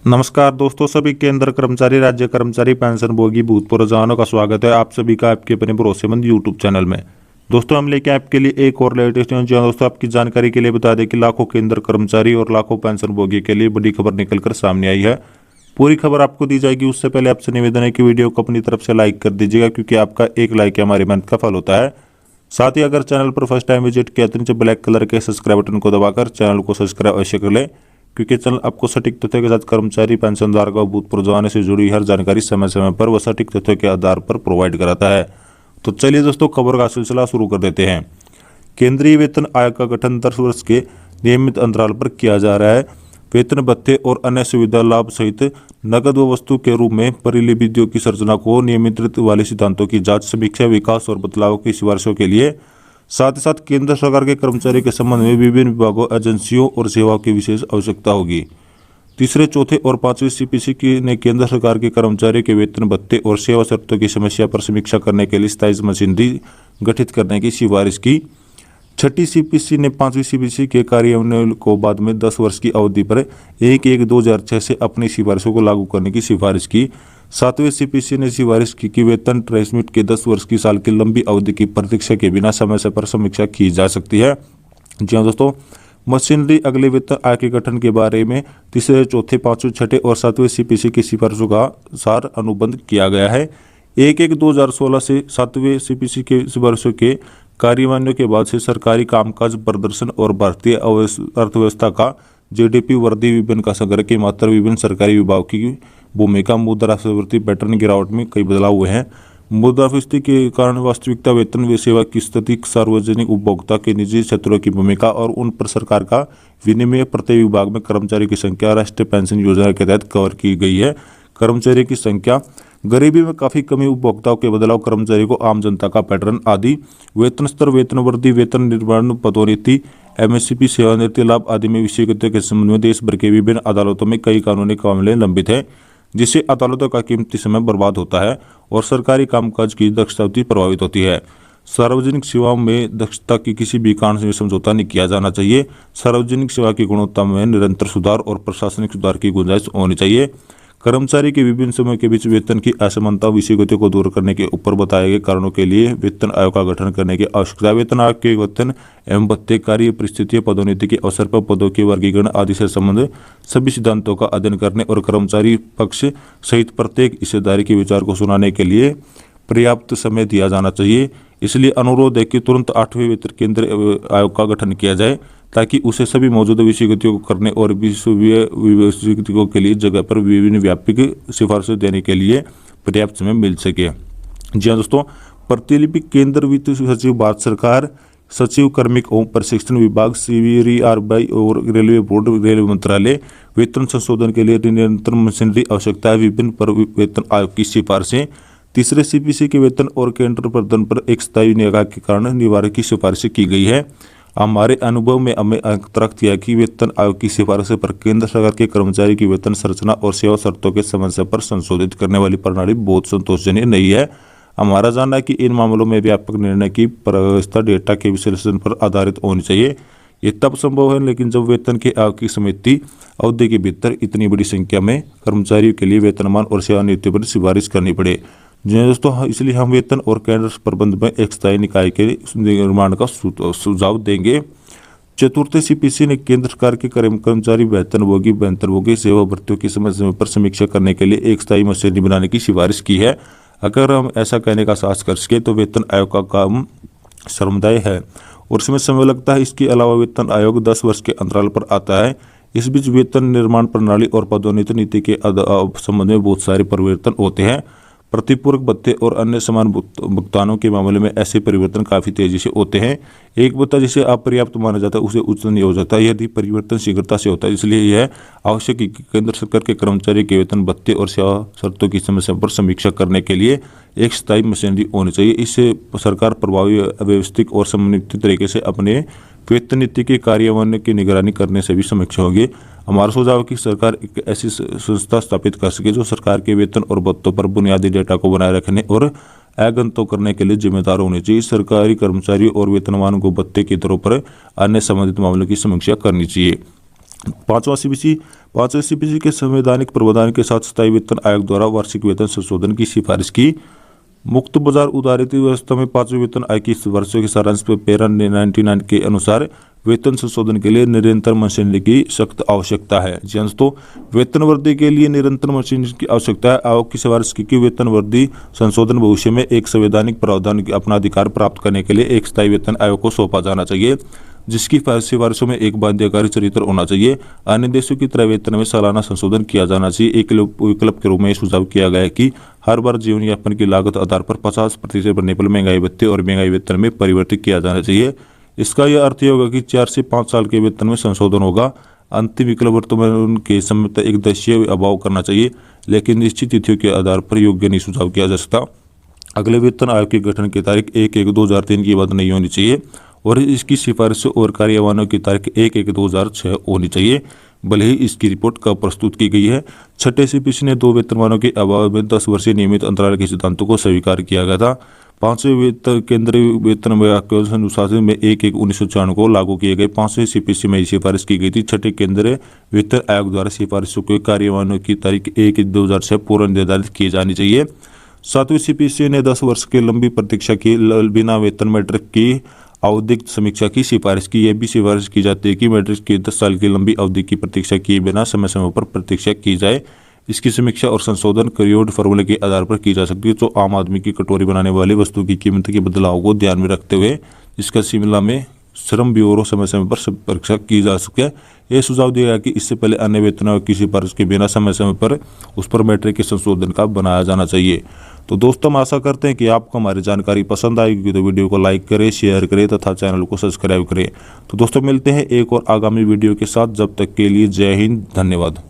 नमस्कार दोस्तों, सभी केंद्र कर्मचारी, राज्य कर्मचारी, पेंशनभोगी, भूतपूर्व जवानों का स्वागत है आप सभी का आपके अपने भरोसेमंद यूट्यूब चैनल में। दोस्तों, हम लेके आपके लिए एक और लेटेस्ट न्यूज। दोस्तों, आपकी जानकारी के लिए बता दें कि लाखों केंद्र कर्मचारी और लाखों पेंशनभोगी के लिए बड़ी खबर निकलकर सामने आई है। पूरी खबर आपको दी जाएगी, उससे पहले आपसे निवेदन है कि वीडियो को अपनी तरफ से लाइक कर दीजिएगा, क्योंकि आपका एक लाइक हमारी मेहनत का फल होता है। साथ ही अगर चैनल पर फर्स्ट टाइम विजिट किया तो नीचे ब्लैक कलर के सब्सक्राइब बटन को दबाकर चैनल को सब्सक्राइब अवश्य कर लें, क्योंकि चैनल आपको सटीक तथ्यों के साथ कर्मचारी, पेंशनधारकों और भूतपूर्व जवानों से जुड़ी हर जानकारी समय समय पर व सटीक तथ्यों के आधार पर प्रोवाइड कराता है। तो चलिए दोस्तों, खबर का सिलसिला शुरू कर देते हैं। केंद्रीय वेतन आयोग का गठन 10 वर्ष के नियमित अंतराल पर किया जा रहा है। वेतन भत्ते और अन्य सुविधा लाभ सहित नकद व वस्तु के रूप में परिनिधियों की संरचना को नियमित वाले सिद्धांतों की जांच, समीक्षा, विकास और बदलाव की सिफारिशों के लिए साथ ही साथ केंद्र सरकार के कर्मचारी के संबंध में विभिन्न विभागों, एजेंसियों और सेवाओं की विशेष आवश्यकता होगी। तीसरे, चौथे और पांचवें सीपीसी ने केंद्र सरकार के कर्मचारियों के वेतन भत्ते और सेवा शर्तों की समस्या पर समीक्षा करने के लिए स्थायी मशीनरी गठित करने की सिफारिश की। छठी सीपीसी ने पांचवी सीपीसी के कार्यान्वयन को बाद में 10 वर्ष की अवधि पर 1/1/2006 से अपनी सिफारिशों को लागू करने की सिफारिश की। सातवें सीपीसी ने सिफारिश की कि वेतन ट्रांसमिट के 10 वर्ष की साल की लंबी अवधि की प्रतीक्षा के बिना समय से पर समीक्षा की जा सकती है। जी हाँ दोस्तों, मशीनरी अगले वेतन आयोग के गठन के बारे में तीसरे, चौथे, पांचवें, छठे और सातवें सीपीसी की सिफारिशों का सार अनुबंध किया गया है। 1/1/2016 से सातवें सीपीसी के सिफारिशों के कार्यान्वयन के बाद से सरकारी कामकाज प्रदर्शन और भारतीय अर्थव्यवस्था का जीडीपी वृद्धि, विभिन्न का संग्रह की मात्रा, विभिन्न सरकारी विभागों की भूमिका, मुद्रास्फीति पैटर्न गिरावट में कई बदलाव हुए हैं। मुद्रास्फीति के कारण वास्तविकता, वेतन व सेवा की स्थिति, सार्वजनिक उपभोक्ता के निजी क्षेत्रों की भूमिका और उन पर सरकार का विनिमय, प्रत्येक विभाग में कर्मचारी की संख्या राष्ट्रीय पेंशन योजना के तहत कवर की गई है। कर्मचारी की संख्या, गरीबी में काफ़ी कमी, उपभोक्ताओं के बदलाव, कर्मचारी को आम जनता का पैटर्न आदि, वेतन स्तर, वेतन वृद्धि, वेतन निर्माण, पदोन्नति, एमएसपी, सेवानिवृत्ति लाभ आदि में विषयगत के संबंध में देश भर के विभिन्न अदालतों में कई कानूनी मामले लंबित हैं, जिससे अदालतों का कीमती समय बर्बाद होता है और सरकारी कामकाज की दक्षता प्रभावित होती है। सार्वजनिक सेवाओं में दक्षता की किसी भी कारण से समझौता नहीं किया जाना चाहिए। सार्वजनिक सेवा की गुणवत्ता में निरंतर सुधार और प्रशासनिक सुधार की गुंजाइश होनी चाहिए। कर्मचारी के विभिन्न समूहों के बीच वेतन की असमानता, विसंगतियों को दूर करने के ऊपर बताए गए कारणों के लिए वेतन आयोग का गठन करने की आवश्यकता। वेतन आयोग के वेतन एवं भत्ते, कार्य परिस्थितियों, पदोन्नति के अवसर पर पदों के वर्गीकरण आदि से संबंधित सभी सिद्धांतों का अध्ययन करने और कर्मचारी पक्ष सहित प्रत्येक हिस्सेदारी के विचार को सुनाने के लिए पर्याप्त समय दिया जाना चाहिए। इसलिए अनुरोध है कि तुरंत 8वें वेतन केंद्र आयोग का गठन किया जाए, ताकि उसे सभी मौजूदा विषयगतियों को करने और विषयगतियों के लिए जगह पर विभिन्न व्यापक सिफारिशें देने के लिए पर्याप्त समय मिल सके। जी हाँ दोस्तों, प्रतिलिपि केंद्र वित्त सचिव, भारत सरकार, सचिव, कार्मिक एवं प्रशिक्षण विभाग, CVRBI और रेलवे बोर्ड, रेलवे मंत्रालय वेतन संशोधन के लिए निरंतर मशीनरी आवश्यकता है। विभिन्न पर वेतन आयोग की सिफारिशें। तीसरे सीपीसी के वेतन और केंद्र प्रदान पर एक स्थायी निगाह के कारण निवारण की सिफारिशें की गई है। हमारे अनुभव में हमें अंतरक्त किया कि वेतन आयोग की सिफारिशों पर केंद्र सरकार के कर्मचारी की वेतन संरचना और सेवा शर्तों के समय पर संशोधित करने वाली प्रणाली बहुत संतोषजनक नहीं है। हमारा जानना है कि इन मामलों में व्यापक निर्णय की व्यवस्था डेटा के विश्लेषण पर आधारित होनी चाहिए। ये तब संभव है लेकिन जब वेतन के आयोग की समिति अवधि के भीतर इतनी बड़ी संख्या में कर्मचारियों के लिए वेतनमान और सेवानिवृत्ति पर सिफारिश करनी पड़े। जी दोस्तों, इसलिए हम वेतन और केंद्र प्रबंध में एक स्थायी निकाय के निर्माण का सुझाव देंगे। चतुर्थ सीपीसी ने केंद्र सरकार के कर्मचारी, वेतनभोगी सेवा भर्तियों की समय पर समीक्षा करने के लिए एक स्थायी मशीनरी बनाने की सिफारिश की है। अगर हम ऐसा कहने का साहस कर सके तो वेतन आयोग का काम श्रमदायी है और इसमें समय लगता है। इसके अलावा वेतन आयोग 10 वर्ष के अंतराल पर आता है। इस बीच वेतन निर्माण प्रणाली और पदोन्नति नीति के संबंध में बहुत सारे परिवर्तन होते हैं। प्रतिपूरक भत्ते और अन्य समान भुगतानों के मामले में ऐसे परिवर्तन काफ़ी तेजी से होते हैं। एक भत्ता जिसे अपर्याप्त माना जाता है उसे उचित नहीं हो जाता यदि परिवर्तन शीघ्रता से होता है। इसलिए यह आवश्यक है कि केंद्र सरकार के कर्मचारी के वेतन भत्ते और सेवा शर्तों की समस्या पर समीक्षा करने के लिए एक स्थायी मशीनरी होनी चाहिए। इससे सरकार प्रभावी, व्यवस्थित और समन्वित तरीके से अपने वेतन नीति के कार्यान्वयन की निगरानी करने से भी समीक्षा होगी। हमारा सुझाव है कि सरकार एक ऐसी संस्था स्थापित कर सके जो सरकार के वेतन और भत्तों पर बुनियादी डेटा को बनाए रखने और अगनतो करने के लिए जिम्मेदार होनी चाहिए। सरकारी कर्मचारियों और वेतनमान को भत्ते की दरों पर अन्य संबंधित मामलों की समीक्षा करनी चाहिए। 5वां सीपीसी पांचवें सीपीसी के संवैधानिक प्रावधान के साथ स्थायी वेतन आयोग द्वारा वार्षिक वेतन संशोधन की सिफारिश की। मुक्त बाजार उदारित व्यवस्था में पांचवें वेतन आयोग की वर्षों के सारांश पर पैरा 99 के अनुसार वेतन संशोधन के लिए निरंतर मशीनरी की सख्त आवश्यकता है। जी दोस्तों, वेतन वृद्धि के लिए निरंतर मशीनरी की आवश्यकता है। आयोग की सिफारिश की कि वेतन वृद्धि संशोधन भविष्य में एक संवैधानिक प्रावधान अपना अधिकार प्राप्त करने के लिए एक स्थायी वेतन आयोग को सौंपा जाना चाहिए, जिसकी सिफारिशों में एक बाध्यकारी चरित्र होना चाहिए। अन्य देशों की तरह वेतन में सालाना संशोधन किया जाना चाहिए। एक विकल्प के रूप में सुझाव किया गया है कि हर बार जीवन यापन की लागत आधार पर 50% बढ़ने पर महंगाई भत्ते और महंगाई वेतन में परिवर्तित किया जाना चाहिए। इसका यह अर्थ ये होगा कि 4 से 5 साल के वेतन में संशोधन होगा। अंतिम विकल्प वर्तमान के समय तक एक दशीय अभाव करना चाहिए, लेकिन निश्चित तिथियों के आधार पर योग्य नहीं सुझाव किया जा सकता। अगले वेतन आयोग के गठन की तारीख 1/1/2003 की बाद नहीं होनी चाहिए और इसकी सिफारिश और कार्यवाही की तारीख 1/1/2006 होनी चाहिए, भले ही इसकी रिपोर्ट कब प्रस्तुत की गई है। छठे सीपीसी ने 2 वेतनमानों के अभाव में 10 वर्षीय नियमित अंतराल के सिद्धांतों को स्वीकार किया गया था। पांचवें वेतन केंद्रीय वेतन अनुशासन में 1/1/1994 को लागू किए गए। पांचवें सीपीसी में सिफारिश की गई थी। छठे केंद्रीय वेतन आयोग द्वारा सिफारिशों के कार्यवाही की तारीख 1/1/2006 पूर्व निर्धारित की जानी चाहिए। सातवीं सीपीसी ने 10 वर्ष की लंबी प्रतीक्षा की बिना वेतन मैट्रिक की आवधिक समीक्षा की सिफारिश की। यह भी सिफारिश की जाती है कि मैट्रिक की 10 साल की लंबी अवधि की प्रतीक्षा किए बिना समय समय पर प्रतीक्षा की जाए। इसकी समीक्षा और संशोधन क्रियोड फॉर्मूले के आधार पर की जा सकती है, जो आम आदमी की कटोरी बनाने वाली वस्तु की कीमत के बदलाव को ध्यान में रखते हुए जिसका शिमला में श्रम ब्यूरो समय समय पर परीक्षा की जा सके। यह सुझाव दिया गया कि इससे पहले अन्य वेतनों की सिफारिश के बिना समय समय पर उस पर मैट्रिक के संशोधन का बनाया जाना चाहिए। तो दोस्तों, हम आशा करते हैं कि आपको हमारी जानकारी पसंद आएगी, तो वीडियो को लाइक करें, शेयर करें तथा चैनल को सब्सक्राइब करें। तो दोस्तों, मिलते हैं एक और आगामी वीडियो के साथ। जब तक के लिए जय हिंद, धन्यवाद।